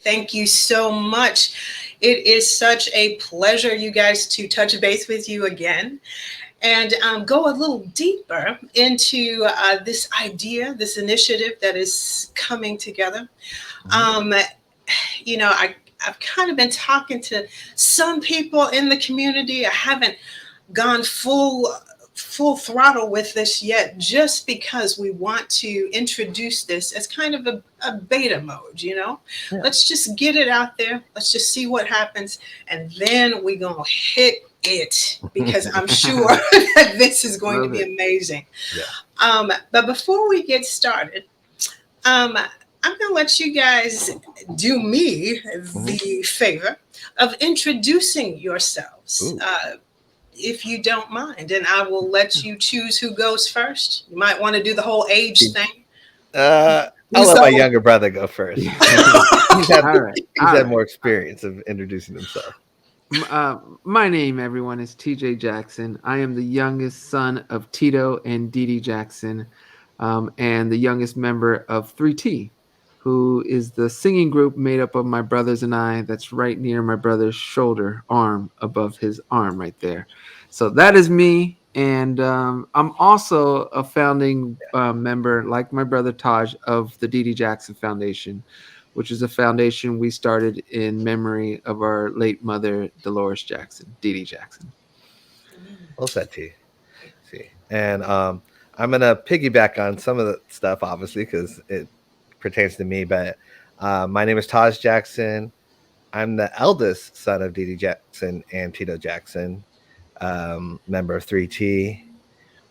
Thank you so much. It is such a pleasure, you guys, to touch base with you again and go a little deeper into this idea, this initiative that is coming together. Mhm. Um, I've kind of been talking to some people in the community. I haven't gone full throttle with this yet, just because we want to introduce this as kind of a beta mode. Yeah. Let's just get it out there, let's just see what happens, and then we're gonna hit it, because I'm sure that this is going to Love be it. amazing. Yeah. But before we get started, I'm going to let you guys do me Mhm. the favor of introducing yourselves, Ooh. if you don't mind. And I will let you choose who goes first. You might want to do the whole age thing. I'll Who's let my old? younger brother go first. He's had All right. he's All had right. more experience of introducing himself. My name, everyone, is TJ Jackson. I am the youngest son of Tito and Dee Dee Jackson, and the youngest member of 3T, who is the singing group made up of my brothers and I. That's right near my brother's shoulder, arm above his arm, right there. So that is me. And I'm also a founding member, like my brother Taj, of the Dee Dee Jackson Foundation, which is a foundation we started in memory of our late mother, Dolores Jackson, Dee Dee Jackson. Well said, T. See, and I'm gonna piggyback on some of the stuff, obviously, because it pertains to me. But my name is Taj Jackson. I'm the eldest son of Dee Dee Jackson and Tito Jackson, member of 3T.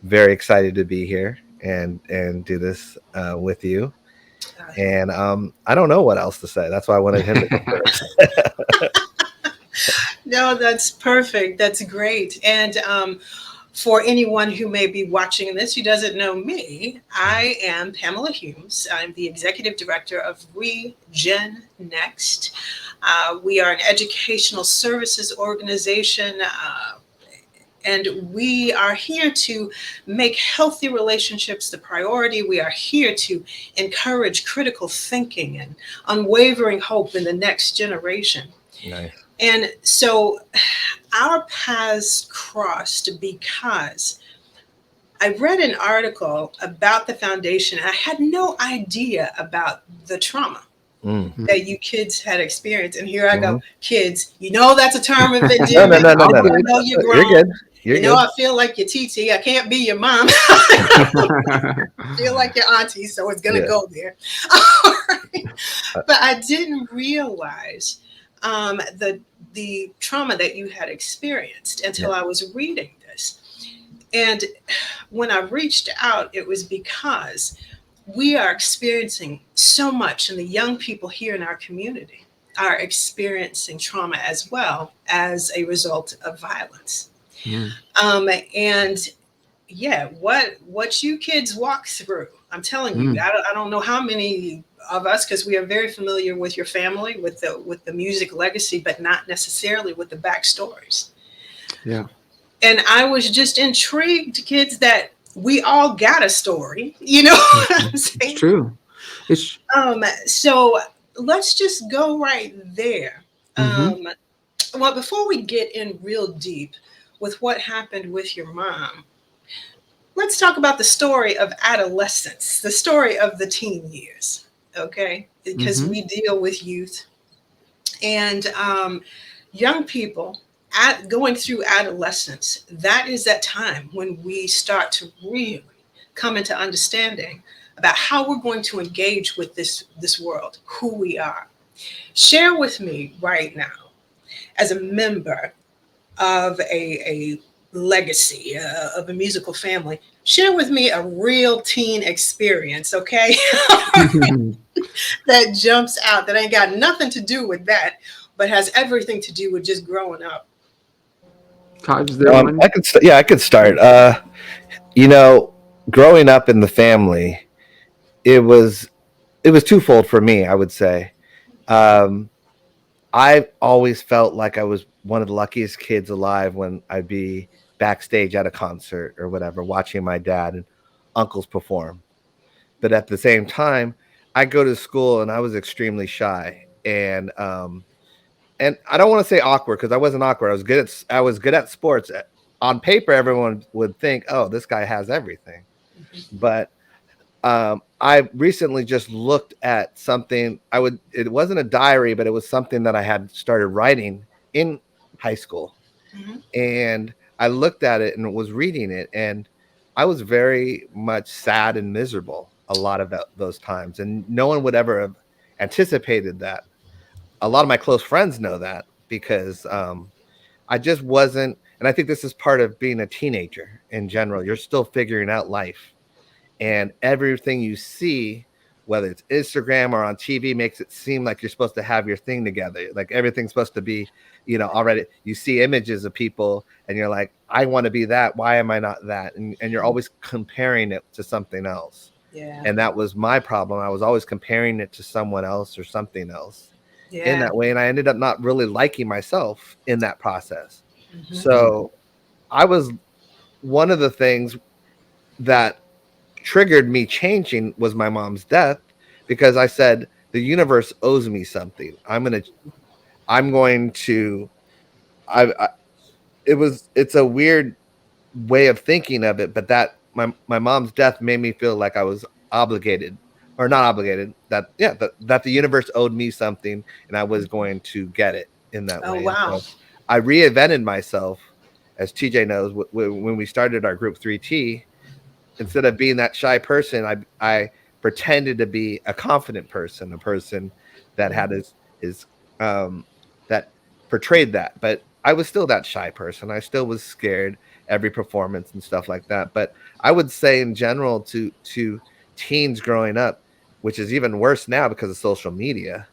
Very excited to be here and do this with you. And I don't know what else to say. That's why I wanted him to go first. No, that's perfect. That's great. And for anyone who may be watching this who doesn't know me, I am Pamela Humes. I'm the executive director of ReGen Next. We are an educational services organization. And we are here to make healthy relationships the priority. We are here to encourage critical thinking and unwavering hope in the next generation. Nice. And so our paths crossed because I read an article about the foundation. And I had no idea about the trauma Mm. that you kids had experienced. And here I go, Mhm. kids, that's a term of No, no, endearment. no, no, All no, no. I good. know you're You're grown. good. You're good. I feel like your TT. I can't be your mom. I feel like your auntie, so it's going to Yeah. go there. But I didn't realize the trauma that you had experienced Yeah. until I was reading this. And when I reached out, it was because we are experiencing so much, and the young people here in our community are experiencing trauma as well as a result of violence. Yeah. And yeah, what you kids walk through, I'm telling you, Mm. I don't know how many of us, because we are very familiar with your family, with the music legacy, but not necessarily with the backstories. Yeah. And I was just intrigued, kids, that we all got a story. You know what I'm It's saying? true. It's So let's just go right there. hmm Um, well, before we get in real deep with what happened with your mom, let's talk about the story of adolescence, the story of the teen years, okay? Because hmm we deal with youth and young people going through adolescence. That is that time when we start to really come into understanding about how we're going to engage with this world, who we are. Share with me right now, as a member of a legacy, of a musical family, share with me a real teen experience, okay? That jumps out, that ain't got nothing to do with that, but has everything to do with just growing up. Taj, is there one? I could. Yeah, I could start. You know, growing up in the family, it was it was twofold for me. I would say. Um, I always felt like I was one of the luckiest kids alive when I'd be backstage at a concert or whatever, watching my dad and uncles perform. But at the same time, I go to school and I was extremely shy. and and I don't want to say awkward because I wasn't awkward. I was good at sports. On paper, everyone would think, "Oh, this guy has everything." But I recently just looked at something. It wasn't a diary, but it was something that I had started writing in high school, Mhm. and I looked at it and was reading it, and I was very much sad and miserable a lot of those times, and no one would ever have anticipated that. A lot of my close friends know that because I just wasn't, and I think this is part of being a teenager in general. You're still figuring out life, and everything you see, whether it's Instagram or on TV, makes it seem like you're supposed to have your thing together. Like everything's supposed to be, already. You see images of people, and you're like, I want to be that. Why am I not that? And you're always comparing it to something else. Yeah. And that was my problem. I was always comparing it to someone else or something else in Yeah. that way, and I ended up not really liking myself in that process. Mhm. So I was one of the things that triggered me changing was my mom's death because I said the universe owes me something. I'm going to I it's a weird way of thinking of it, but that my mom's death made me feel like I was obligated or not obligated that the universe owed me something and I was going to get it in that Oh, way. And wow. so I reinvented myself, as TJ knows, when we started our group 3T. Instead of being that shy person, I pretended to be a confident person, a person that had his um that portrayed that. But I was still that shy person. I still was scared every performance and stuff like that. But I would say in general to teens growing up, which is even worse now because of social media,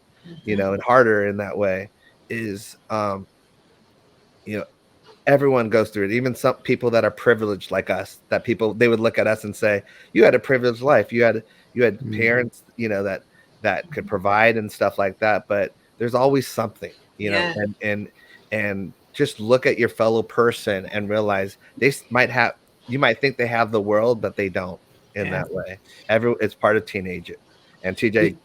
Mhm. and harder in that way, is you know everyone goes through it. Even some people that are privileged like us, that people they would look at us and say, "You had a privileged life. You had Mm. parents, that could provide and stuff like that." But there's always something, Yeah. and just look at your fellow person and realize might have you might think they have the world, but they don't in Yeah. that way. It's part of teenage, and TJ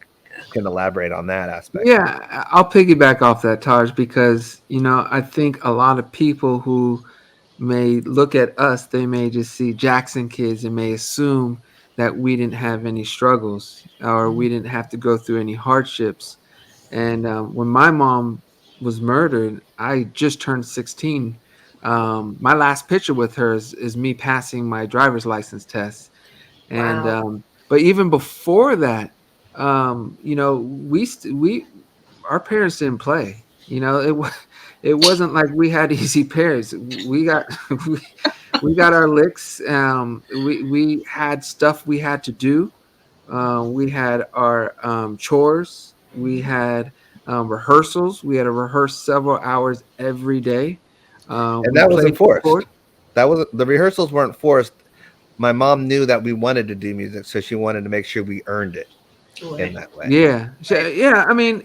can elaborate on that aspect. Yeah, I'll piggyback off that, Taj, because I think a lot of people who may look at us, they may just see Jackson kids and may assume that we didn't have any struggles or we didn't have to go through any hardships. And when my mom was murdered, I just turned 16. My last picture with her is me passing my driver's license test. And Wow. but even before that, we our parents didn't play. It wasn't like we had easy parents. We got we, we got our licks. We had stuff we had to do. We had our chores. We Mhm. had rehearsals. We had to rehearse several hours every day. And We that wasn't played forced. sports. That was The rehearsals weren't forced. My mom knew that we wanted to do music, so she wanted to make sure we earned it in Right. that way. Yeah, Right. yeah. I mean,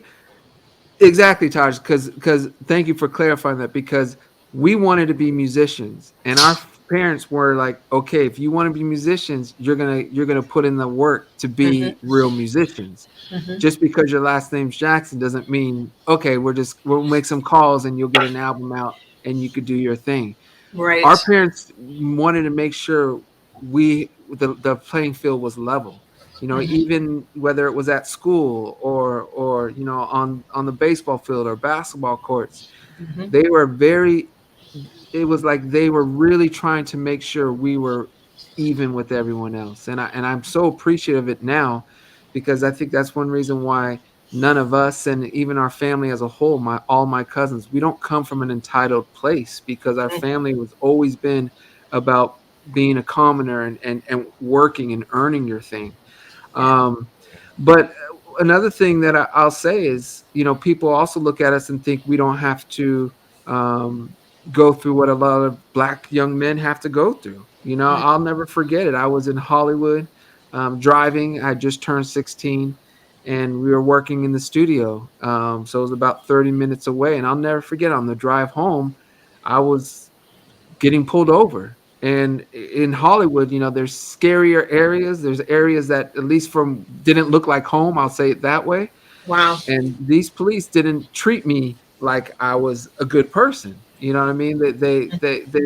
exactly, Taj. Because thank you for clarifying that. Because we wanted to be musicians, and our parents were like, "Okay, if you want to be musicians, you're gonna put in the work to Mhm. be real musicians. Mhm. Just because your last name's Jackson doesn't mean okay. We'll make some calls and you'll get an album out and you could do your thing." Our Right. parents wanted to make sure the playing field was level. Mhm. Even whether it was at school or on the baseball field or basketball courts, Mhm. they were very. It was like they were really trying to make sure we were even with everyone else, and I'm so appreciative of it now, because I think that's one reason why none of us and even our family as a whole, my all my cousins, we don't come from an entitled place because our Mm. family was always been about being a commoner and working and earning your thing. Yeah. But another thing that I'll say is, people also look at us and think we don't have to um, go through what a lot of black young men have to go through. Mm. I'll never forget it. I was in Hollywood driving. I just turned 16 and we were working in the studio. So it was about 30 minutes away. And I'll never forget on the drive home, I was getting pulled over. And in Hollywood, there's scarier areas. There's areas that, at least from, didn't look like home. I'll say it that way. Wow. And these police didn't treat me like I was a good person. You know what I mean? They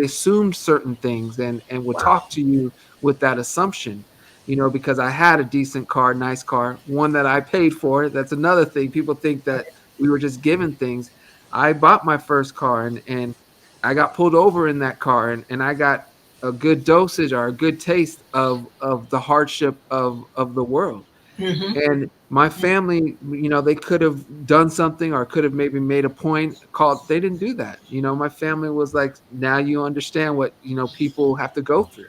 assumed certain things and would Wow. talk to you with that assumption. You know, because I had a decent car, nice car, one that I paid for. That's another thing. People think that we were just given things. I bought my first car, and I got pulled over in that car, and I got a good dosage or a good taste of the hardship of the world. Mm-hmm. And my family, you know, they could have done something or could have maybe made a point called. They didn't do that. You know, my family was like, now you understand what, you know, people have to go through,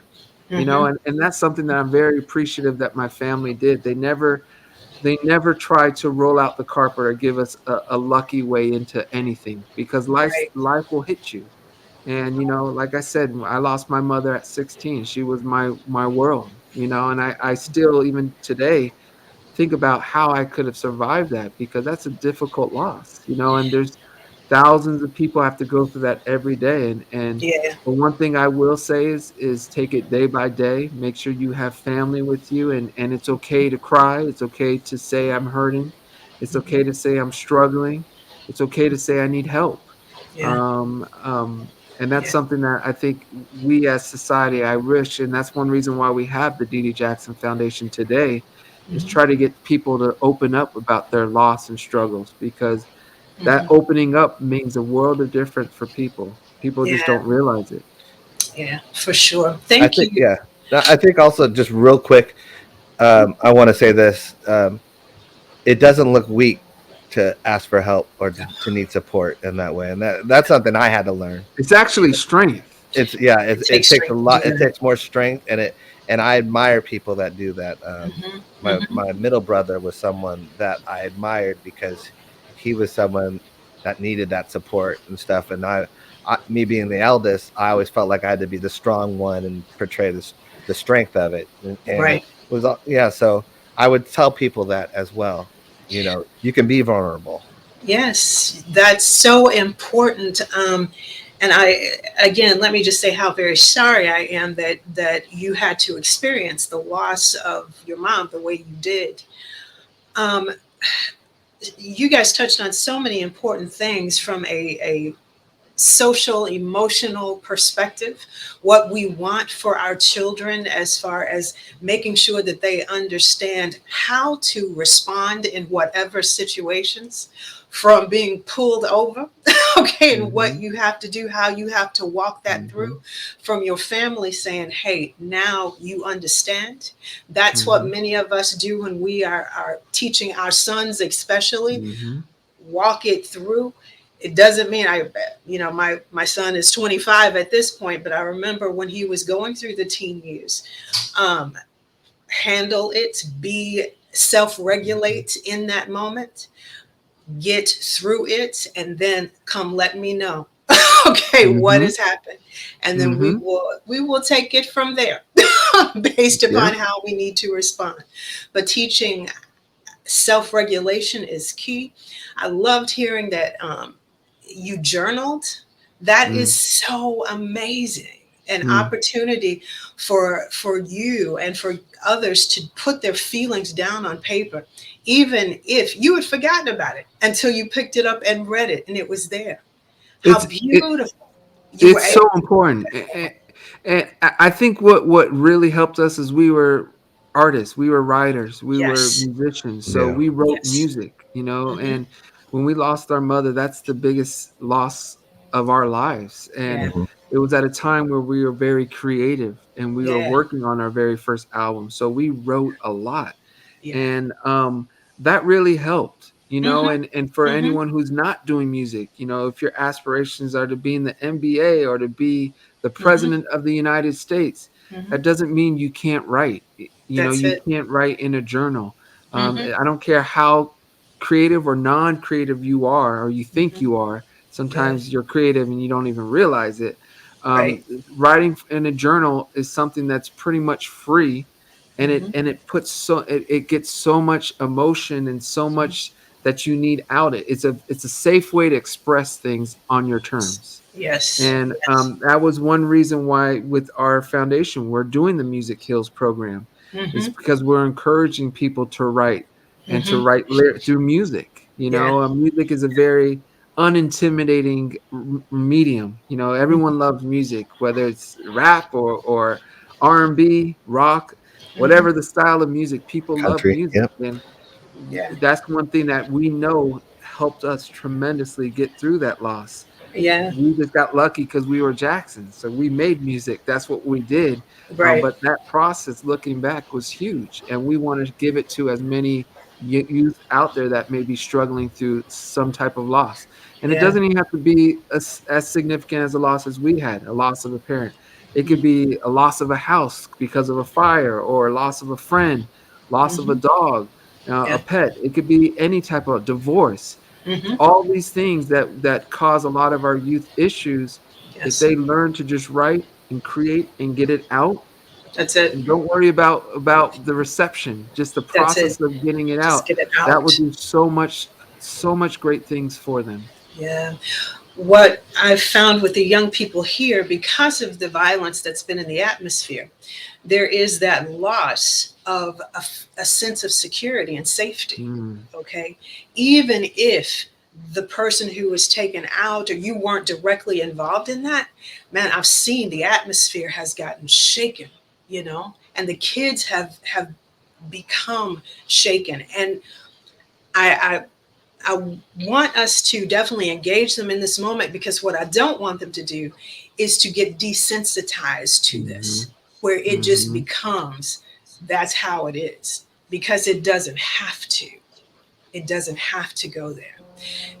you know, Mm-hmm. and that's something that I'm very appreciative that my family did. They never tried to roll out the carpet or give us a lucky way into anything, because Right. life will hit you. And, you know, like I said, I lost my mother at 16. She was my world, you know, and I still, even today, think about how I could have survived that, because that's a difficult loss, you know, and there's thousands of people have to go through that every day. And Yeah. but one thing I will say is take it day by day. Make sure you have family with you, and it's okay to cry. It's okay to say I'm hurting. It's okay to say I'm struggling. It's okay to say I need help. Yeah. Um, um, and that's Yeah. something that I think we as society, I wish, and that's one reason why we have the D.D. Jackson Foundation today, is Mm-hmm. try to get people to open up about their loss and struggles, because that Mm-hmm. opening up means a world of difference for people. People just Yeah. don't realize it. Yeah. For sure. I Thank think, you. yeah. No, I think also, just real quick, I want to say this. It doesn't look weak to ask for help or to need support in that way, and that's something I had to learn. It's actually strength. It's, yeah, It it takes takes a strength to do lot. It that. takes more strength, and I admire people that do that. Mm-hmm. My Mm-hmm. my middle brother was someone that I admired because he was someone that needed that support and stuff. And me being the eldest, I always felt like I had to be the strong one and portray the strength of it. And it Right. was, yeah. So I would tell people that as well. You know, you can be vulnerable. Yes, that's so important. And again, let me just say how very sorry I am that you had to experience the loss of your mom the way you did. Um, you guys touched on so many important things from a social, emotional perspective, what we want for our children as far as making sure that they understand how to respond in whatever situations, from being pulled over, okay, and what Hmm. you have to do, how you have to walk that Hmm. through, from your family saying, hey, now you understand. That's what Hmm. many of us do when we are teaching our sons, especially Hmm. walk it through. It doesn't mean my son is 25 at this point, but I remember when he was going through the teen years, um, handle it, be self-regulate in that moment, get through it, and then come let me know. Okay, what Hmm. has happened, and then we Hmm. will take it from there based Yeah. upon how we need to respond. But teaching self regulation is key. I loved hearing that you journaled. That is Mm. so amazing. An Mm. opportunity for you and for others to put their feelings down on paper, even if you had forgotten about it until you picked it up and read it and it was there. How It's it, beautiful you were it's so able. important. And I think what really helped us is we were artists, we were writers, we were Yes, musicians, so Yeah. we wrote yes. music, you know. Hmm. And when we lost our mother, that's the biggest loss of our lives. And Yeah, Hmm. it was at a time where we were very creative and we were yeah, working on our very first album, so we wrote a lot. yeah. And that really helped, you know. Hmm. And for Hmm. anyone who's not doing music, you know, if your aspirations are to be in the NBA or to be the Hmm. president of the United States, Hmm. that doesn't mean you can't write. You know, That's you it. can't write in a journal. Hmm. I don't care how creative or non-creative you are or you think Hmm. you are. Yeah, Sometimes you're creative and you don't even realize it. right. Writing in a journal is something that's pretty much free, and it Hmm. and it puts it gets so much emotion and so much that you need out. It's a safe way to express things on your terms. Yes, And yes. that was one reason why with our foundation we're doing the Music Heals program, is Hmm. because we're encouraging people to write and to Mm-hmm. write through music. Yeah. Music is a very unintimidating medium. Everyone loves music, whether it's rap or R&B, rock, Mm-hmm. whatever the style of music. People love Country. music, Yep. and Yeah. that's one thing that we know helped us tremendously get through that loss. Yeah. We just got lucky because we were Jackson, so we made music. That's what we did. Right. But that process, looking back, was huge, and we want to give it to as many youth out there that may be struggling through some type of loss. And it Yeah. doesn't even have to be as significant as a loss as we had, a loss of a parent. It could be a loss of a house because of a fire, or a loss of a friend, loss of a Mm-hmm. dog, a Yeah. pet. It could be any type of divorce. Mm-hmm. All these things that cause a lot of our youth issues. If Yes. they learn to just write and create and get it out, That's it. and don't worry about the reception, just the That's it. process of getting it Just out, get it that would out. do so much great things for them. Yeah. What I've found with the young people here, because of the violence that's been in the atmosphere, there is that loss of a sense of security and safety. Mm. Okay. Even if the person who was taken out or you weren't directly involved in that, man, I've seen the atmosphere has gotten shaken, and the kids have become shaken. And I, I want us to definitely engage them in this moment, because what I don't want them to do is to get desensitized to Hmm. this, where it just Hmm. becomes that's how it is, because it doesn't have to. It doesn't have to go there.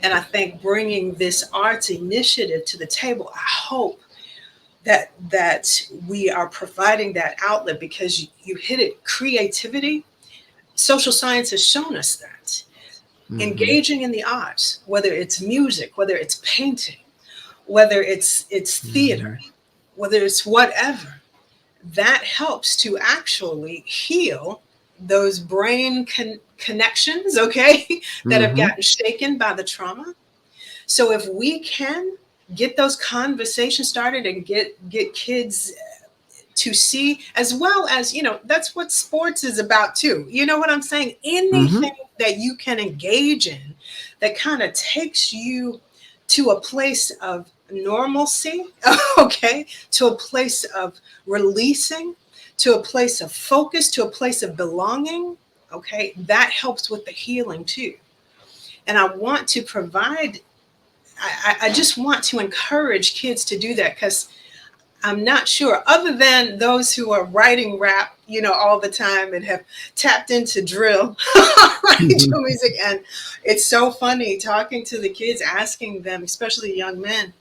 And I think bringing this arts initiative to the table, I hope that we are providing that outlet, because you hit it, creativity. Social science has shown us that Hmm. engaging in the arts, whether it's music, whether it's painting, whether it's Hmm. theater, whether it's whatever, that helps to actually heal those brain connections, okay, that have Hmm. gotten shaken by the trauma. So if we can get those conversations started and get kids to see, as well as, that's what sports is about too. You know what I'm saying? Anything Hmm. that you can engage in that kind of takes you to a place of normalcy, okay, to a place of releasing, to a place of focus, to a place of belonging, okay, that helps with the healing too. And I want to provide, I just want to encourage kids to do that, because I'm not sure, other than those who are writing rap, all the time and have tapped into drill, right, drill music. And it's so funny talking to the kids, asking them, especially young men,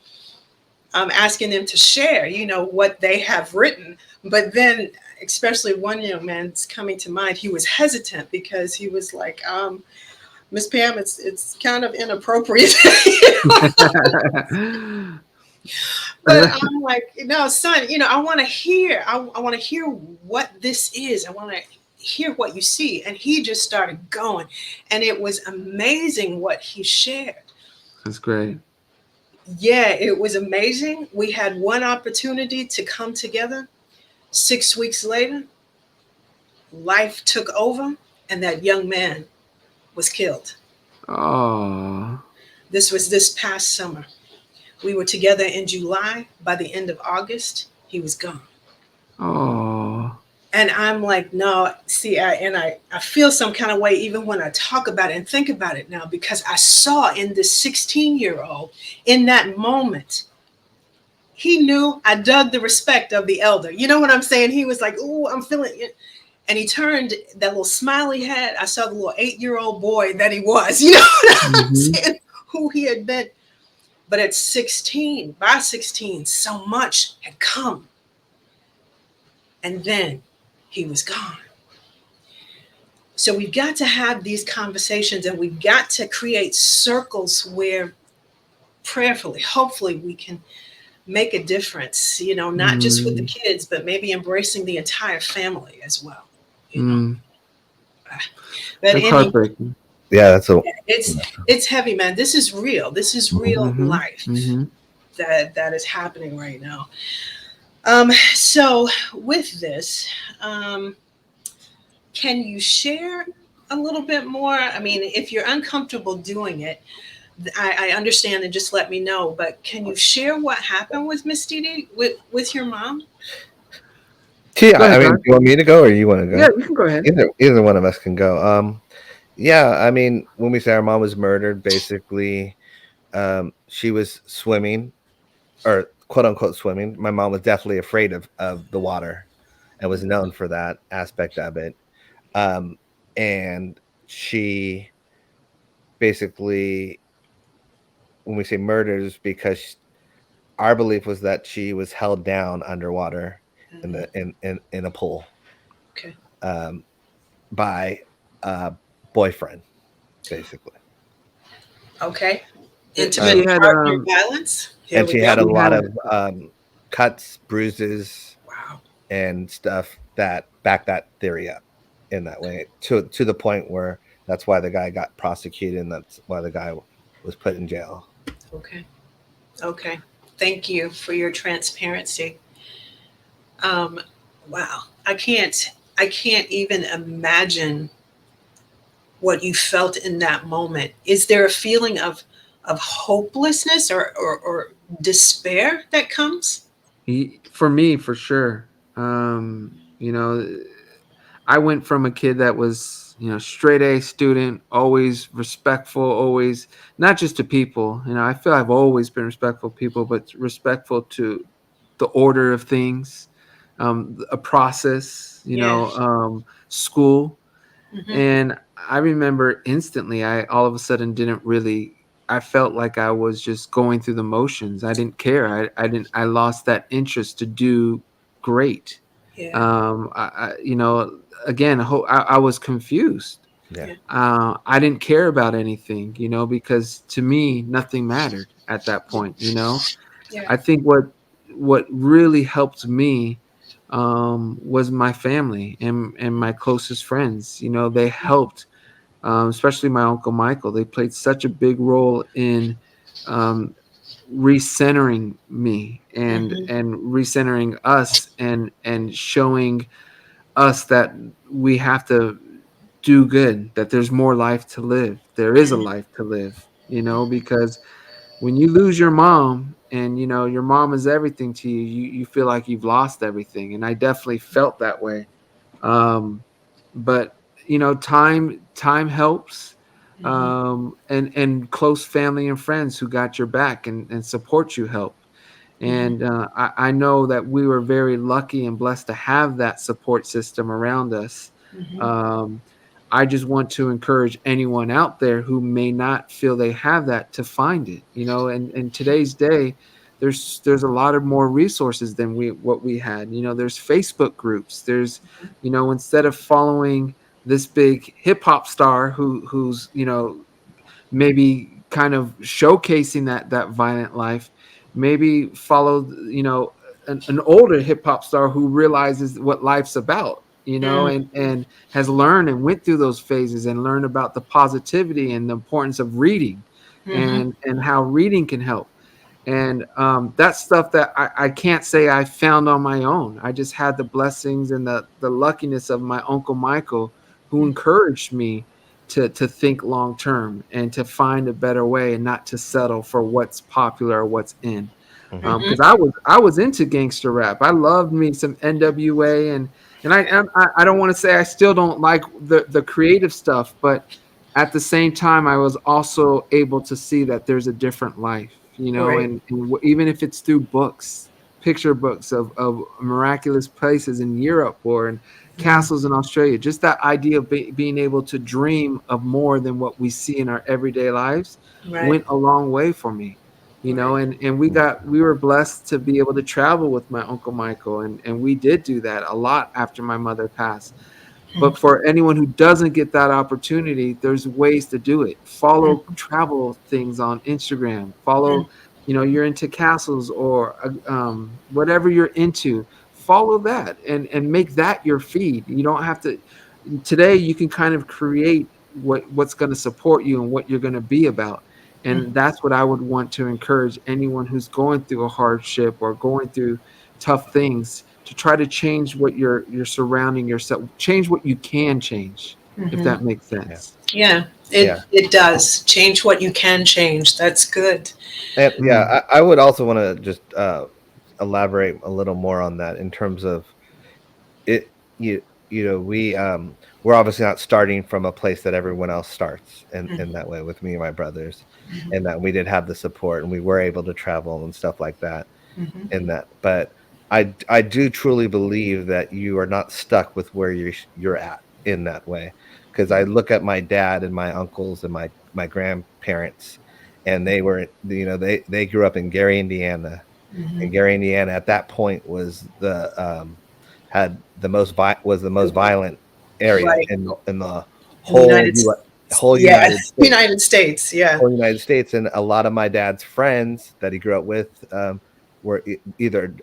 asking them to share, what they have written. But then, especially one young man's coming to mind, he was hesitant because he was like, Miss Pam, it's kind of inappropriate. But I'm like, no, son, I want to hear. I want to hear what this is. I want to hear what you see. And he just started going. And it was amazing what he shared. That's great. Yeah, it was amazing. We had one opportunity to come together. 6 weeks later, life took over, and that young man was killed. Oh. This was this past summer. We were together in July. By the end of August, he was gone. Oh. And I'm like, no, see, I feel some kind of way even when I talk about it and think about it now, because I saw in this 16-year-old in that moment, he knew, I dug the respect of the elder. You know what I'm saying? He was like, ooh, I'm feeling it. And he turned, that little smile he had. I saw the little 8-year-old boy that he was, you know what I'm Hmm. saying? Who he had been. But at 16, by 16, so much had come. And then he was gone. So we've got to have these conversations, and we've got to create circles where prayerfully, hopefully, we can make a difference, not just with the Mm. kids, but maybe embracing the entire family as well, you know. Mm. But That's anyway, heartbreaking. Yeah, that's a it's heavy, man. This is real. This is real Hmm. life Hmm. that is happening right now. So with this, can you share a little bit more? I mean, if you're uncomfortable doing it, I understand and just let me know. But can you share what happened with Miss Didi with your mom? Yeah, Go I ahead, mean, Todd. do you want me to go or you want to Yeah, go? you can go ahead. Either one of us can go. Yeah, I mean, when we say our mom was murdered, basically, she was swimming or quote unquote swimming. My mom was definitely afraid of the water and was known for that aspect of it. Um, and she basically, when we say murders, because our belief was that she was held down underwater in Mhm. the in a pool Okay. um, by a boyfriend, basically. Okay. She Intimate Um, had partner violence. Here and we she go. had a she lot had of cuts, bruises, Wow. and stuff that back that theory up in that way to the point where that's why the guy got prosecuted and that's why the guy was put in jail. Okay. Okay. Thank you for your transparency. Um, wow. I can't even imagine what you felt in that moment. Is there a feeling of hopelessness or despair that comes? for me for sure. You know, I went from a kid that was, straight A student, always respectful, always not just to people. I feel I've always been respectful to people, but respectful to the order of things, a process, Yeah. school. Hmm. And I remember instantly, I all of a sudden didn't really. I felt like I was just going through the motions. I didn't care. I didn't. I lost that interest to do great. Yeah. Again, I was confused. Yeah. Yeah. I didn't care about anything, because to me nothing mattered at that point. Yeah. I think what really helped me was my family and my closest friends. They helped, especially my uncle Michael. They played such a big role in um, recentering me Hmm. and recentering us and showing us that we have to do good, that there's more life to live. There is a life to live, because when you lose your mom and your mom is everything to you, you feel like you've lost everything. And I definitely felt that way. Um, but time helps, Hmm. and close family and friends who got your back and support you help. Hmm. And I know that we were very lucky and blessed to have that support system around us. Hmm. Um, I just want to encourage anyone out there who may not feel they have that to find it. And in today's day, there's a lot of more resources than what we had. There's Facebook groups. There's, instead of following this big hip hop star who's maybe kind of showcasing that violent life, maybe follow an older hip hop star who realizes what life's about, and has learned and went through those phases and learned about the positivity and the importance of reading Hmm. and how reading can help. And that's stuff that I can't say I found on my own. I just had the blessings and the luckiness of my uncle Michael, who encouraged me to think long term and to find a better way and not to settle for what's popular or what's in. Hmm. Hmm. Because I was into gangster rap. I loved me some NWA, and I don't want to say I still don't like the creative stuff, but at the same time, I was also able to see that there's a different life, Right. and even if it's through books, picture books of miraculous places in Europe or in Mm. castles in Australia, just that idea of being able to dream of more than what we see in our everyday lives Right. went a long way for me. Right. And we were blessed to be able to travel with my uncle Michael, and we did do that a lot after my mother passed. But for anyone who doesn't get that opportunity, there's ways to do it. Follow Mm. travel things on Instagram. Follow, you're into castles or whatever you're into. Follow that and make that your feed. You don't have to. Today, you can kind of create what's going to support you and what you're going to be about. Mm. And that's what I would want to encourage anyone who's going through a hardship or going through tough things, to try to change what you're surrounding yourself, change what you can change. if Hmm. that makes Yeah. sense. Yeah, Yeah. it does change what you can change. That's good. And yeah, Mm. I would also want to just elaborate a little more on that in terms of it. We're obviously not starting from a place that everyone else starts in that way with me and my brothers, Hmm. and that we did have the support and we were able to travel and stuff like that Hmm. in that. But I do truly believe that you are not stuck with where you're at in that way, because I look at my dad and my uncles and my grandparents, and they grew up in Gary, Indiana, Hmm. and Gary, Indiana at that point was the had the most was the most violent area Right. in the In the whole United States. whole Yeah, United States. United States. Yeah. Whole United States, and a lot of my dad's friends that he grew up with were either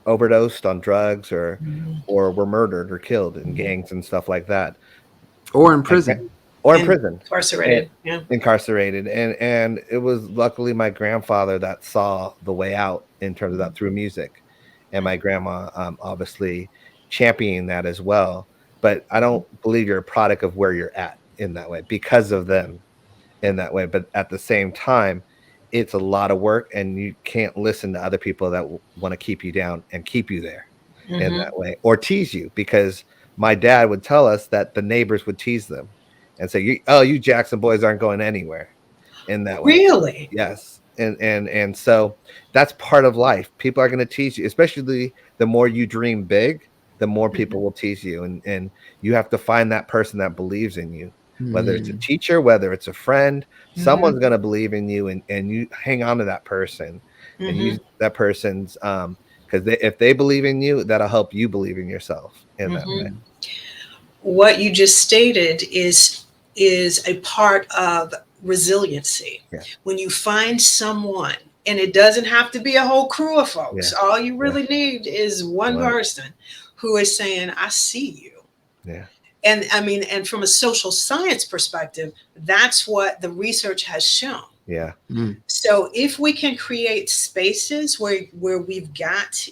overdosed on drugs Mhm. or were murdered or killed in gangs and stuff like that. Or in My gra- prison. or in prison, and Incarcerated. Yeah. incarcerated, and it was luckily my grandfather that saw the way out in terms of that through music, and my grandma obviously championing that as well. But I don't believe you're a product of where you're at in that way because of them in that way. But at the same time, it's a lot of work, and you can't listen to other people that want to keep you down and keep you there in Hmm. that way or tease you. Because my dad would tell us that the neighbors would tease them and say, you Jackson boys aren't going anywhere in that way. Really? Yes. And so that's part of life. People are going to tease you, especially the more you dream big, the more people Mhm. will tease you. And you have to find that person that believes in you, whether it's a Mm. teacher, whether it's a friend, Mhm. someone's going to believe in you, and you hang on to that person and use Mhm. that person's, because if they believe in you, that'll help you believe in yourself in that way. Mhm. Mm. What you just stated is a part of resiliency. Yeah. When you find someone, and it doesn't have to be a whole crew of Yeah. folks. All you Yeah. really need is one One. person who is saying, "I see you." Yeah. And I mean, and from a social science perspective, that's what the research has shown. Yeah. Mm. So if we can create spaces where we've got,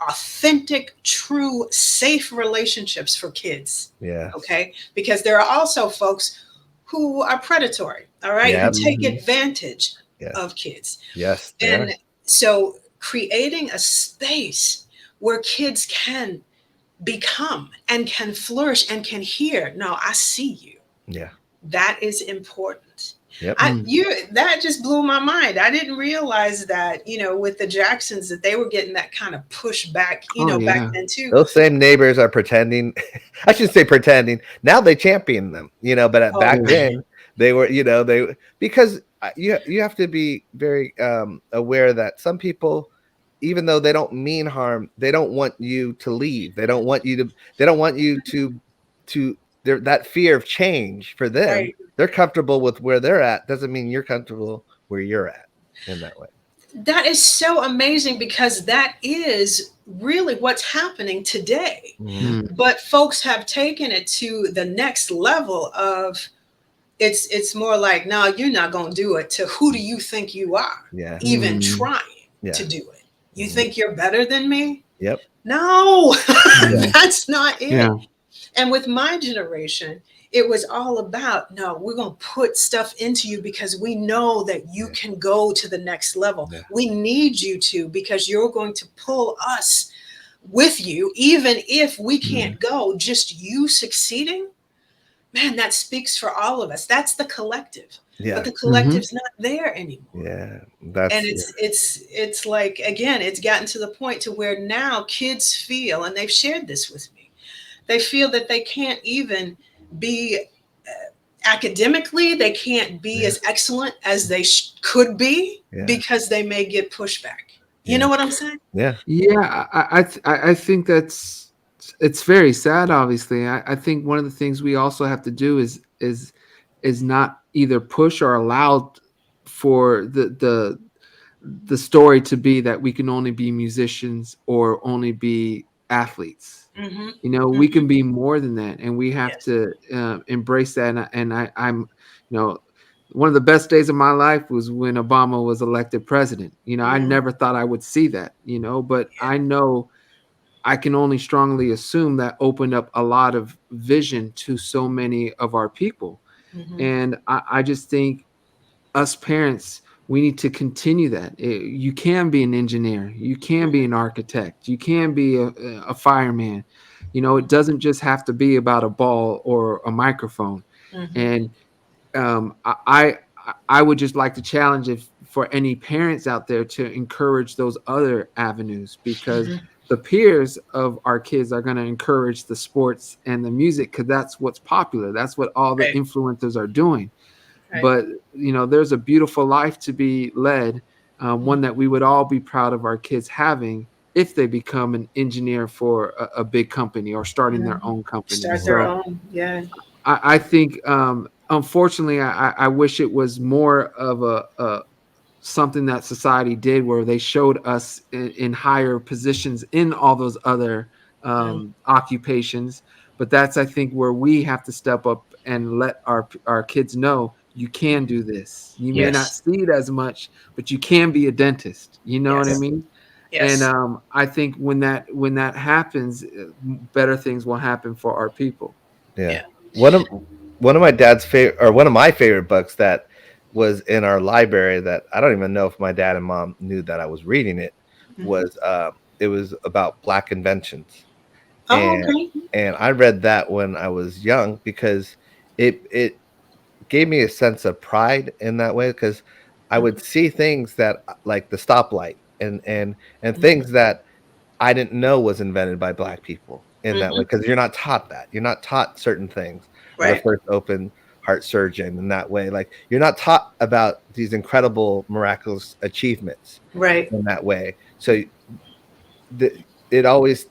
authentic, true, safe relationships for kids, Yes. okay? Because there are also folks who are predatory, all right, who Yep. take Mhm. advantage Yes. of kids. Yes, they are. And so creating a space where kids can become and can flourish and can hear, no, I see you. Yeah. That is important. Yep. I Mm. you That just blew my mind. I didn't realize that, with the Jacksons that they were getting that kind of pushback, Oh back yeah. then too. Those same neighbors are pretending. I should say pretending. Now they champion them, but Oh back Yeah. man. then they were, they because you have to be very aware that some people, even though they don't mean harm, they don't want you to leave. They don't want you to that fear of change for them. Right. They're comfortable with where they're at. Doesn't mean you're comfortable where you're at in that way. That is so amazing because that is really what's happening today. Hmm. Mm. But folks have taken it to the next level of it's more like, no, you're not going to do it. To who do you think you are? Yeah. Even Mm. trying to Yeah. do it. You Mhm. think you're better than me? Yep. No, Mm. that's not it. Yeah. And with my generation, it was all about, no, we're going to put stuff into you because we know that you Yeah. can go to the next level. Yeah. We need you to because you're going to pull us with you, even if we Mm. can't go. Just you succeeding, man, that speaks for all of us. That's the collective. But Yeah. the Mhm. collective's not there anymore. Yeah. And That's it's like, again, it's gotten to the point to where now kids feel, and they've shared this with me, they feel that they can't even be academically, they can't be yeah. as excellent as they could be Yeah. because they may get pushback. You Yeah. know what I'm saying? Yeah. Yeah, I think it's very sad. Obviously, I think one of the things we also have to do is not either push or allow for the story to be that we can only be musicians or only be athletes. Mm-hmm. We Mm-hmm. can be more than that, and we have Yes. to embrace that. I'm, one of the best days of my life was when Obama was elected president. I Mm, never thought I would see that. But yeah. I can only strongly assume that opened up a lot of vision to so many of our people. Mhm. And I just think us parents, we need to continue that. You can be an engineer, you can be an architect, you can be a fireman. You know, it doesn't just have to be about a ball or a microphone. Mhm. And I would just like to challenge if for any parents out there to encourage those other avenues, because Mhm. the peers of our kids are going to encourage the sports and the music because that's what's popular. That's what all the Right. influencers are doing. Right. But there's a beautiful life to be led, Mhm. one that we would all be proud of our kids having if they become an engineer for a big company or starting their Mhm. own company. Start their So own. Yeah. I think, unfortunately, I wish it was more of a something that society did where they showed us in higher positions in all those other Mm. occupations. But that's, I think, where we have to step up and let our kids know you can do this. You may not Yes. see it as much, but you can be a dentist. You know what I Yes. mean? And Yes. I think when that happens, better things will happen for our people. Yeah. Yeah. One of one of my dad's favorite, or one of my favorite books that was in our library that I don't even know if my dad and mom knew that I was reading it Mhm. was it was about black inventions. Oh, And okay. I read that when I was young because it gave me a sense of pride in that way because I would Mhm. see things that like the stoplight and Mhm. things that I didn't know was invented by black people in that way Mhm. because you're not taught that. You're not taught certain things, or the Right. first open heart surgeon in that way. Like you're not taught about these incredible, miraculous achievements Right. in that way. So the, it always,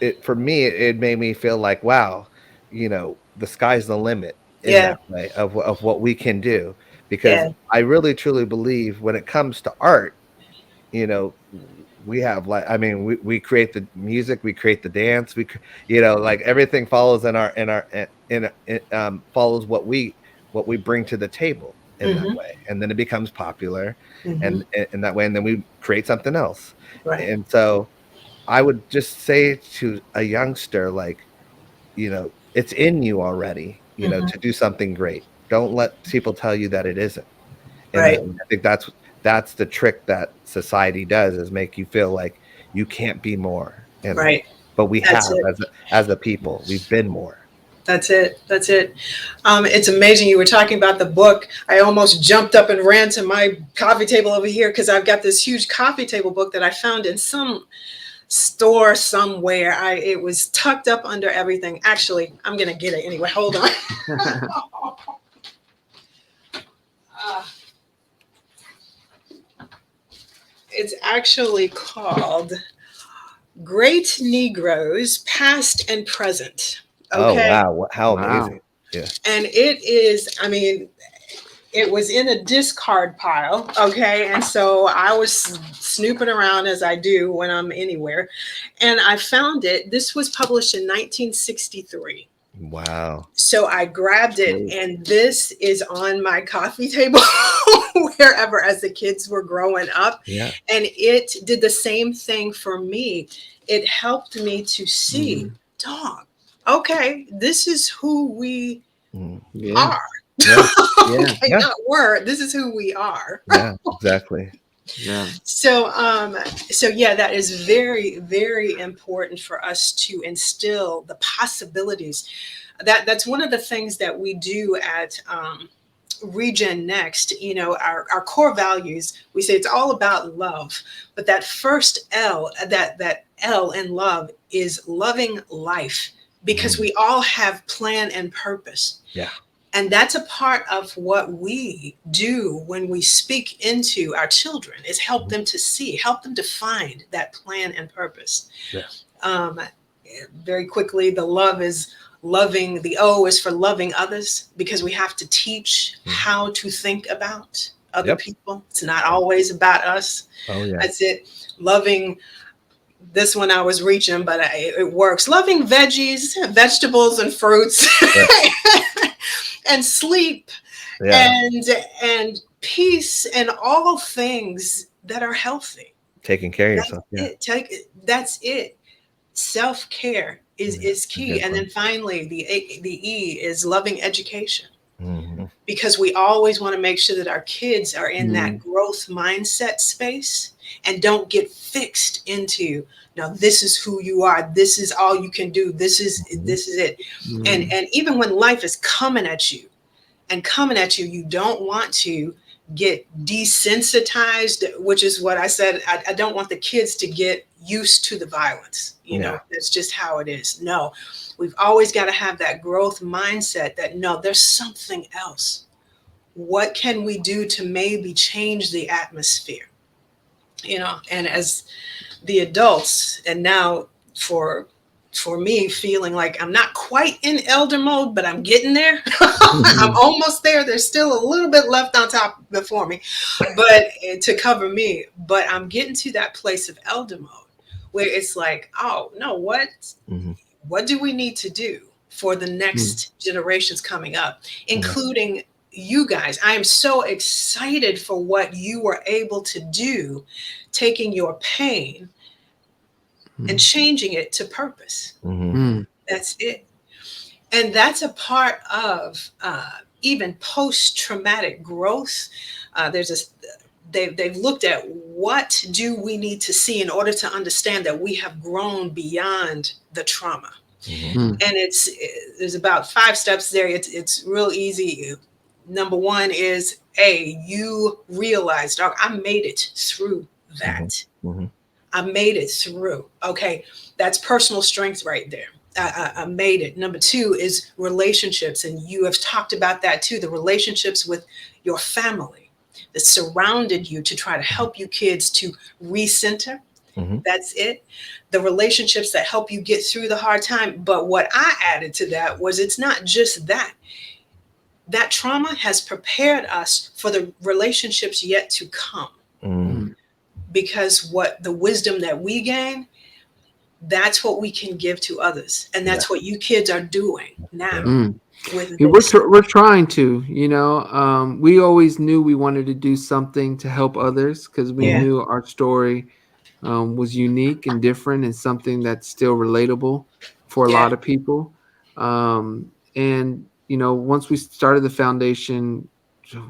it for me, it made me feel like, wow, the sky's the limit in Yeah. that way of what we can do. Because Yeah. I really truly believe when it comes to art, you know we have like I mean we create the music, we create the dance, like everything follows in follows what we bring to the table in that Mhm. way, and then it becomes popular Mhm. and in that way, and then we create something else. Right. And so I would just say to a youngster, like, it's in you already, Mhm. to do something great. Don't let people tell you that it isn't. And that Right. I think that's the trick that society does, is make you feel like you can't be more. And Right. but we have That's it. as a people, we've been more. That's it. That's it. It's amazing. You were talking about the book. I almost jumped up and ran to my coffee table over here because I've got this huge coffee table book that I found in some store somewhere. It was tucked up under everything. Actually, I'm gonna get it anyway. Hold on. Uh, it's actually called Great Negroes, Past and Present. Oh Okay. wow, how Wow. amazing. Yeah. And it is, I mean, it was in a discard pile. Okay. And so I was snooping around as I do when I'm anywhere. And I found it. This was published in 1963. Wow. So I grabbed it, Great. and this is on my coffee table wherever as the kids were growing up. Yeah. And it did the same thing for me. It helped me to see, Mhm. dog, okay, this is who we Mhm. Yeah. are. Yeah. Yeah. Okay, Yeah. not were, this is who we are. Yeah. Exactly. Yeah. So yeah, that is very, very important for us to instill the possibilities. That's one of the things that we do at ReGen Next. Our core values, we say it's all about love, but that first L, that L in love, is loving life, because Mhm. we all have plan and purpose. Yeah. And that's a part of what we do when we speak into our children, is help Mhm. them to see, help them to find that plan and purpose. Yeah. um, Very quickly, the love is loving, the O is for loving others, because we have to teach Mhm. how to think about other Yep. people. It's not always about us. Oh yeah. That's it. Loving, this one I was reaching, but it works. Loving veggies, vegetables, and fruits, Yeah. and sleep, Yeah. and peace, and all things that are healthy. Taking care of That's yourself. Yeah. it. That's it. Self-care is key. And then finally, the E is loving education. Mm-hmm. Because we always want to make sure that our kids are in that Mm. growth mindset space and don't get fixed into, now this is who you are, this is all you can do, this is it. Mm. And even when life is coming at you and coming at you, you don't want to get desensitized, which is what I said. I don't want the kids to get used to the violence. Yeah. That's just how it is. No, we've always got to have that growth mindset that no, there's something else. What can we do to maybe change the atmosphere? And as the adults, and now for for me feeling like I'm not quite in elder mode, but I'm getting there. I'm almost there. There's still a little bit left on top before me, but to cover me, but I'm getting to that place of elder mode where it's like, oh no, Mm-hmm. what do we need to do for the next generations coming up, including you guys? I am so excited for what you were able to do, taking your pain and changing it to purpose. Mm-hmm. Mm. That's it. And that's a part of even post-traumatic growth. There's a they've looked at what do we need to see in order to understand that we have grown beyond the trauma. Mm-hmm. Mm. And there's about 5 steps there. It's real easy. Number 1 is you realize, dog, I made it through that. Mm-hmm. I made it through. Okay, that's personal strength right there. I made it. Number 2 is relationships, and you have talked about that too. The relationships with your family that surrounded you to try to help you kids to recenter. Mm-hmm. That's it. The relationships that help you get through the hard time. But what I added to that was it's not just that. That trauma has prepared us for the relationships yet to come. Mm-hmm. Because what the wisdom that we gain, that's what we can give to others. And that's what you kids are doing now Mm. with Yeah, this. we're trying to, we always knew we wanted to do something to help others because we Yeah. knew our story was unique and different and something that's still relatable for a Yeah. lot of people. And once we started the foundation,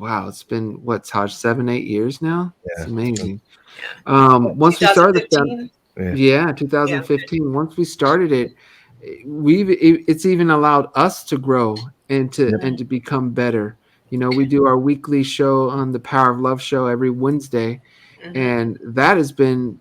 wow, it's been what, Taj, 7-8 years now. It's Yeah. amazing. What, Once we started the 2015? Yeah. yeah, Yeah. 2015. Once we started it, it's even allowed us to grow and to become better. We do our weekly show on the Power of Love show every Wednesday, Mhm. and that has been,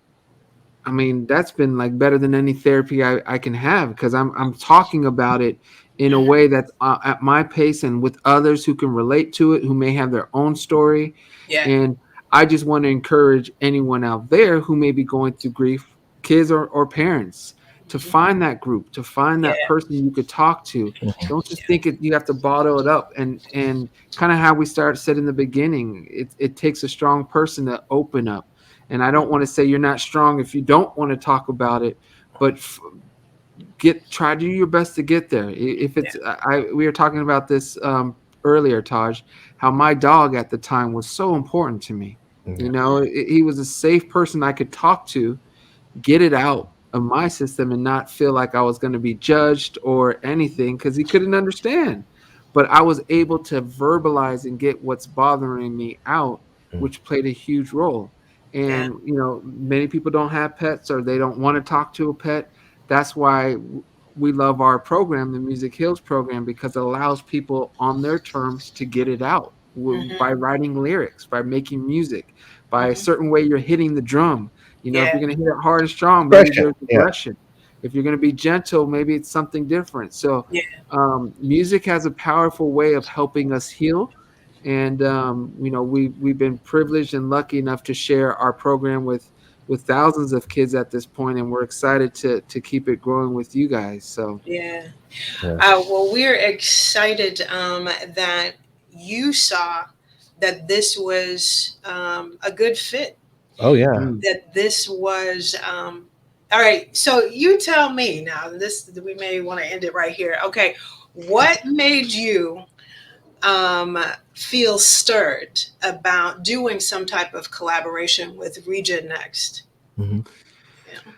I mean, that's been like better than any therapy I can have because I'm talking about it in a way that's at my pace and with others who can relate to it, who may have their own story. Yeah. And I just want to encourage anyone out there who may be going through grief, kids or parents, to find that group, to find that Yeah. person you could talk to. Don't just think you have to bottle it up. And kind of how we said in the beginning, it takes a strong person to open up. And I don't want to say you're not strong if you don't want to talk about it, but try to do your best to get there. If it's, we were talking about this earlier, Taj, how my dog at the time was so important to me. Yeah. He was a safe person I could talk to, get it out of my system and not feel like I was going to be judged or anything because he couldn't understand. But I was able to verbalize and get what's bothering me out, which played a huge role. Yeah. And, many people don't have pets or they don't want to talk to a pet. That's why we love our program, the Music Heals program, because it allows people on their terms to get it out by writing lyrics, by making music, by a certain way you're hitting the drum. If Yeah. you're going to hit it hard and strong, maybe there's Yeah. aggression. If you're going to be gentle, maybe it's something different. So Yeah. music has a powerful way of helping us heal. And, we've been privileged and lucky enough to share our program with thousands of kids at this point, and we're excited to keep it growing with you guys. So Yeah. Yeah. Well, we're excited that you saw that this was a good fit. Oh yeah. That this was all right. So you tell me now. This we may want to end it right here. Okay, what made you feel stirred about doing some type of collaboration with ReGen next? Mhm. Yeah.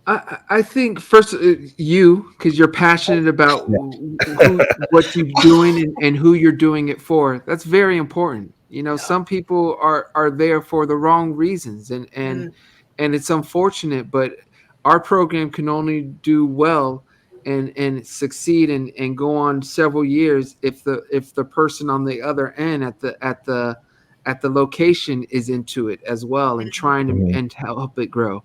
I think first you, because you're passionate about Yeah. what you're doing and who you're doing it for. That's very important. You know, Yeah. some people are there for the wrong reasons, Mm, and it's unfortunate. But our program can only do well and succeed and go on several years if the person on the other end at the location is into it as well and mhm. trying to Mhm. and to help it grow.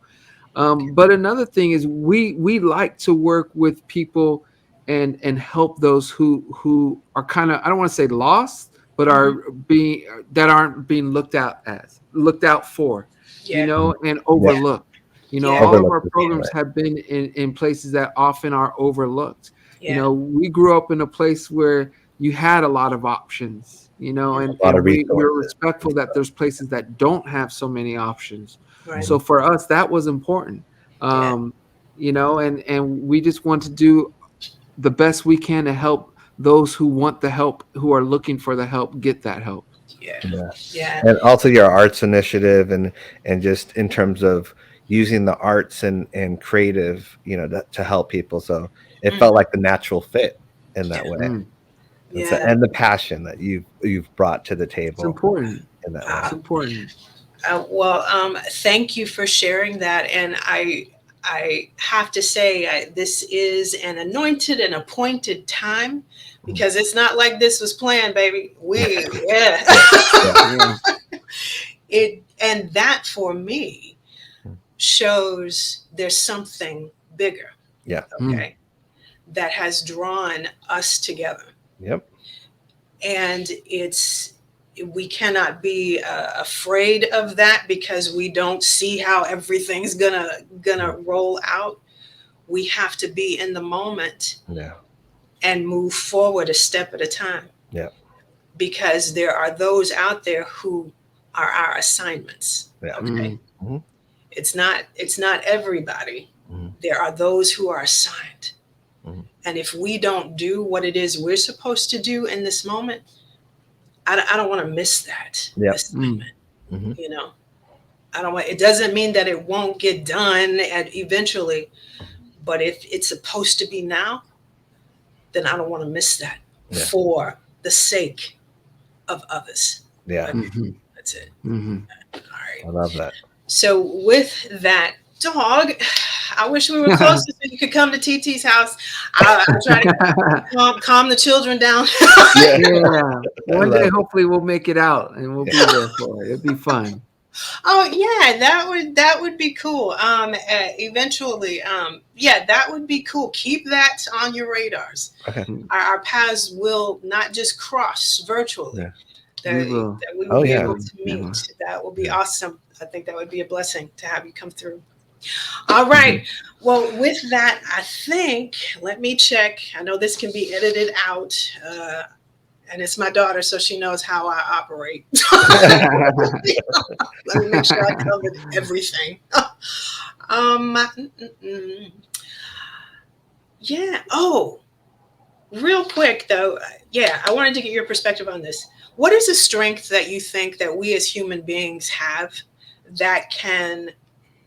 But another thing is we like to work with people and help those who are kind of, I don't want to say lost, but Mhm. are being that aren't being looked out for, you Yeah. know, and Yeah. overlooked. You know, Yeah. all of Overlooked our position, programs right? have been in places that often are overlooked. You Yeah. know, we grew up in a place where you had a lot of options, you know, Mm, A lot of and we're resources and respectful that stuff. there's places that don't have so many options. right. Mhm. So for us, that was important. Yeah. um, you know, and we just want to do the best we can to help those who want the help, who are looking for the help, get that help. Yeah. Yeah. Yeah. And also your arts initiative and just in terms of using the arts and creative, to help people. So it felt Mhm. like the natural fit in that way. Mm, And so Yeah. and the passion that you've brought to the it's table important. in that way. It's Wow. important. Well, thank you for sharing that, and I have to say this is an anointed and appointed time Mhm. because it's not like this was planned, baby. We yeah. Yeah. Yeah. Yeah. It and that for me Mm. shows there's something bigger, Yeah. Mm, okay, that has drawn us together, Yep. and it's we cannot be afraid of that because we don't see how everything's gonna Mm. roll out. We have to be in the moment Yeah. and move forward a step at a time Yeah. because there are those out there who are our assignments, Yeah. okay. mm, Mhm. It's not everybody. Mhm. There are those who are assigned, Mhm. and if we don't do what it is we're supposed to do in this moment, I don't want to miss that Yep. mm. assignment, Mhm. you know. I don't want, it doesn't mean that it won't get done at eventually, but if it's supposed to be now, then I don't want to miss that Yeah. for the sake of others. Yeah. Okay, Mhm, that's it. mhm. All right. I love that. So with that, dog, I wish we were closer so you could come to TT's house. I try to calm the children down. Yeah. Yeah. I One day, love it. hopefully, we'll make it out and we'll Yeah. be there for it. It'd be fun. Oh yeah, that would be cool. Eventually, yeah, that would be cool. Keep that on your radars. Okay. Mm, Our paths will not just cross virtually. Yeah. we That will. that we will Oh be We yeah. able will. to Yeah. meet. That will be Yeah. awesome. I think that would be a blessing to have you come through. All Mhm. right. Well, with that, I think let me check. I know this can be edited out. And it's my daughter, so she knows how I operate. Let me make sure I covered everything. Mm, mm, mm. Yeah. Oh, real quick though. Yeah, I wanted to get your perspective on this. What is a strength that you think that we as human beings have that can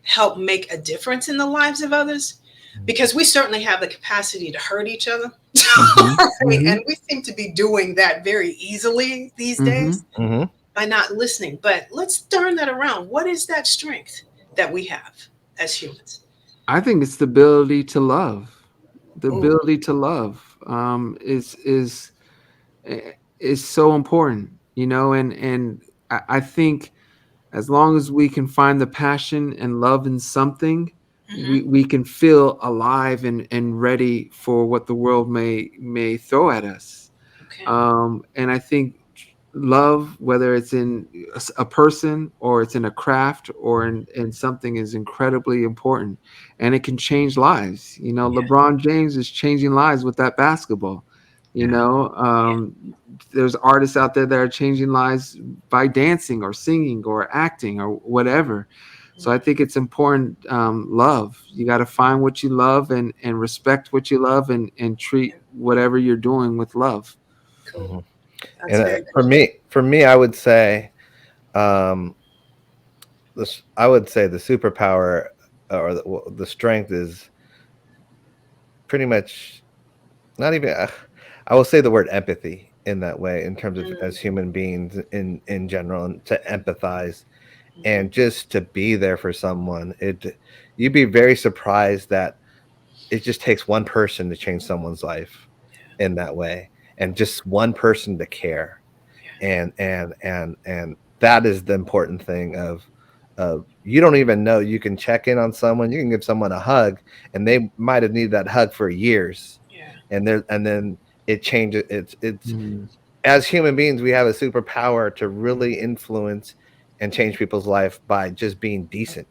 help make a difference in the lives of others? Because we certainly have the capacity to hurt each other. Mhm, Right? mhm, And we seem to be doing that very easily these mhm. days Mhm. by not listening. But let's turn that around. What is that strength that we have as humans? I think it's the ability to love. The Oh, ability to love is so important, you know, and I think as long as we can find the passion and love in something, hmm, we can feel alive and ready for what the world may throw at us. okay. And I think love, whether it's in a person or it's in a craft or in something, is incredibly important, and it can change lives. You know, Yeah, LeBron James is changing lives with that basketball. You yeah, know, yeah. there's artists out there that are changing lives by dancing or singing or acting or whatever. So I Mm, think it's important. Love. You got to find what you love and respect what you love and treat yeah. whatever you're doing with love. Cool. Mhm. That's And very for cool. me, I would say, um, I would say the superpower. or the strength is pretty much not even. I will say the word empathy in that way, in terms of as human beings in general, and to empathize and just to be there for someone. You'd be very surprised that it just takes one person to change someone's life in that way, and just one person to care. And that is the important thing of you don't even know, you can check in on someone, you can give someone a hug, and they might have needed that hug for years. Yeah. And then it changes. It's Mhm. As human beings, we have a superpower to really influence and change people's life by just being decent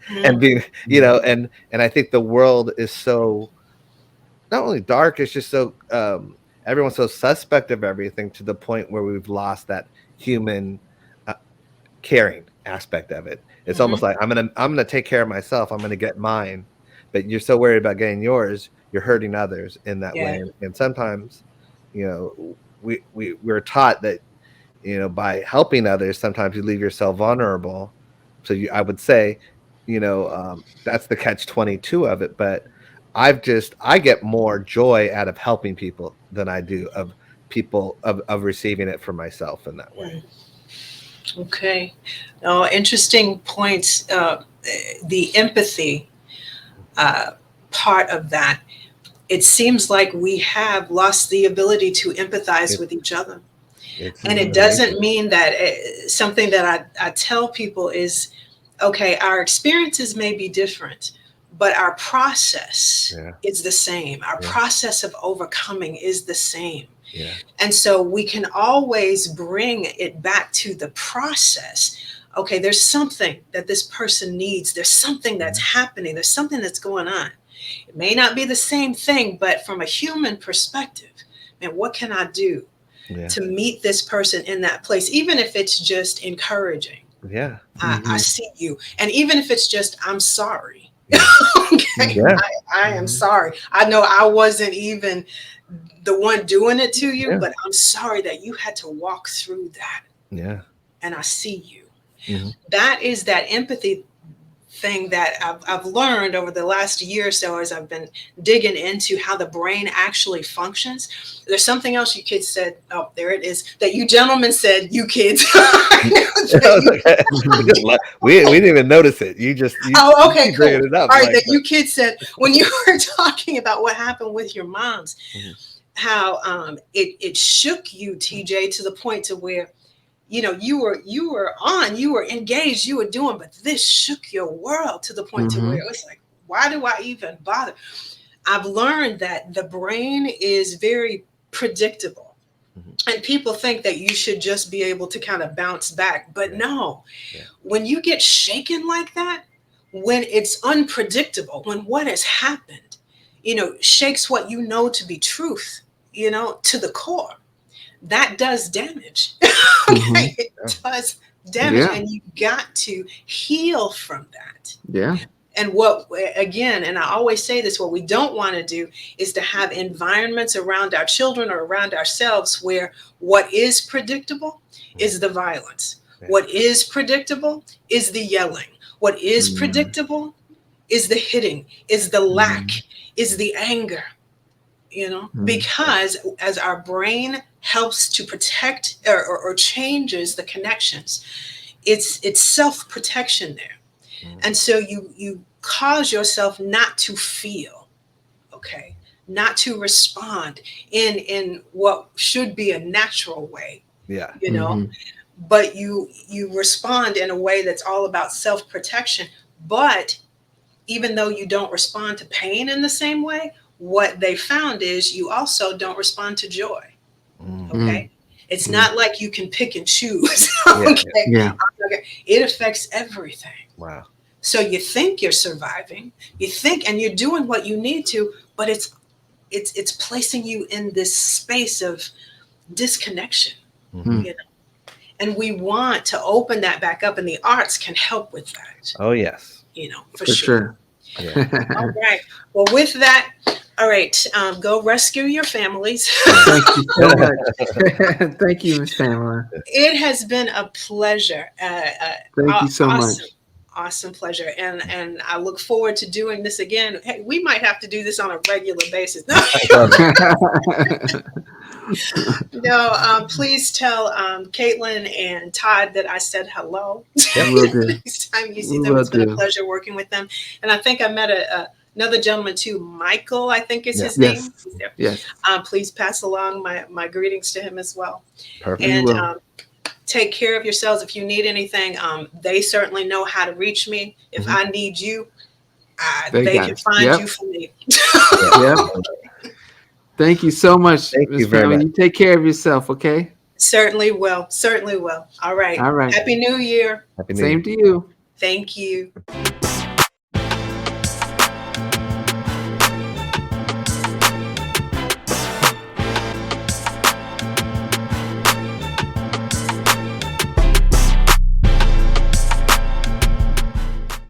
and Mhm. being, and I think the world is so not only dark, it's just so everyone's so suspect of everything, to the point where we've lost that human uh, caring aspect of it. It's almost Mhm. like I'm gonna take care of myself, I'm gonna get mine, but you're so worried about getting yours, you're hurting others in that way. Yeah. And sometimes, we're taught that, by helping others, sometimes you leave yourself vulnerable. So I would say, that's the catch-22 of it. But I get more joy out of helping people than I do of people of receiving it for myself in that way. Mm. Okay. Oh, interesting points. The empathy uh, part of that. It seems like we have lost the ability to empathize It, with each other. And it's it amazing. doesn't mean that something that I tell people is okay, our experiences may be different, but our process Yeah, is the same. Our yeah, process of overcoming is the same. yeah. And so we can always bring it back to the process. Okay, there's something that this person needs, there's something that's Mhm. happening, there's something that's going on. It may not be the same thing, but from a human perspective, man, what can I do Yeah, to meet this person in that place, even if it's just encouraging? yeah, I Mhm. see you. And even if it's just, I'm sorry. yeah, Okay. yeah, Mhm. I am Mhm. sorry. I know I wasn't even the one doing it to you, yeah, but I'm sorry that you had to walk through that. yeah. And I see you. Hmm. That is that empathy thing that I've learned over the last year or so as I've been digging into how the brain actually functions. There's something else you kids said. Oh, there it is. That you gentlemen said, you kids. That you, We didn't even notice it. oh, You okay, keep cool. bringing it up, All right, like, that you kids said when you were talking about what happened with your moms, Mhm. how it shook you, TJ, to the point to where you were engaged, you were doing, but this shook your world to the point to where Mhm. it was like, why do I even bother? I've learned that the brain is very predictable. Mhm. And people think that you should just be able to kind of bounce back. But Yeah, no, yeah, when you get shaken like that, when it's unpredictable, when what has happened, shakes what you know to be truth, to the core, that does damage. Mhm. Okay, it yeah, does damage, Yeah. and you got to heal from that. Yeah. And what, again, and I always say this, what we don't want to do is to have environments around our children or around ourselves where what is predictable Mhm. is the violence. Yeah, What is predictable is the yelling. What is Mhm. predictable is the hitting, is the lack, Mhm. is the anger, Mhm. because as our brain helps to protect or changes the connections, it's self-protection there. mhm, And so you cause yourself not to feel, okay, not to respond in what should be a natural way, yeah, you know Mhm. but you respond in a way that's all about self-protection. But even though you don't respond to pain in the same way, what they found is you also don't respond to joy. mm, Mhm. Okay, it's Mhm. not like you can pick and choose. yeah, yeah. Okay, Yeah. okay, it affects everything. Wow. So you think you're surviving, you think, and you're doing what you need to, but it's placing you in this space of disconnection, Hmm. Mhm. you know. And we want to open that back up, and the arts can help with that, Oh yes. for For sure. sure. Yeah. All right. Well, with that, all right, go rescue your families. Yeah. Thank you so much. Thank you, Miss Pamela. It has been a pleasure. Thank you so Awesome. much. awesome pleasure. And I look forward to doing this again. Hey, we might have to do this on a regular basis. No, please tell Caitlin and Todd that I said hello. Will do. Next time you see them, Will it's been do. a pleasure working with them. And I think I met another gentleman too, Michael, I think is his Yes. name. He's there. Yes. Please pass along my greetings to him as well. Perfect. We And will. take care of yourselves. If you need anything, they certainly know how to reach me. If I need you, they got can it. find Yep. you for me. Yep. Thank you so much, Thank Ms. you very Pamela. much. You take care of yourself, okay? Certainly will. Certainly will. All right. All right. Happy New Year. Happy New Year. Same to you. Thank you.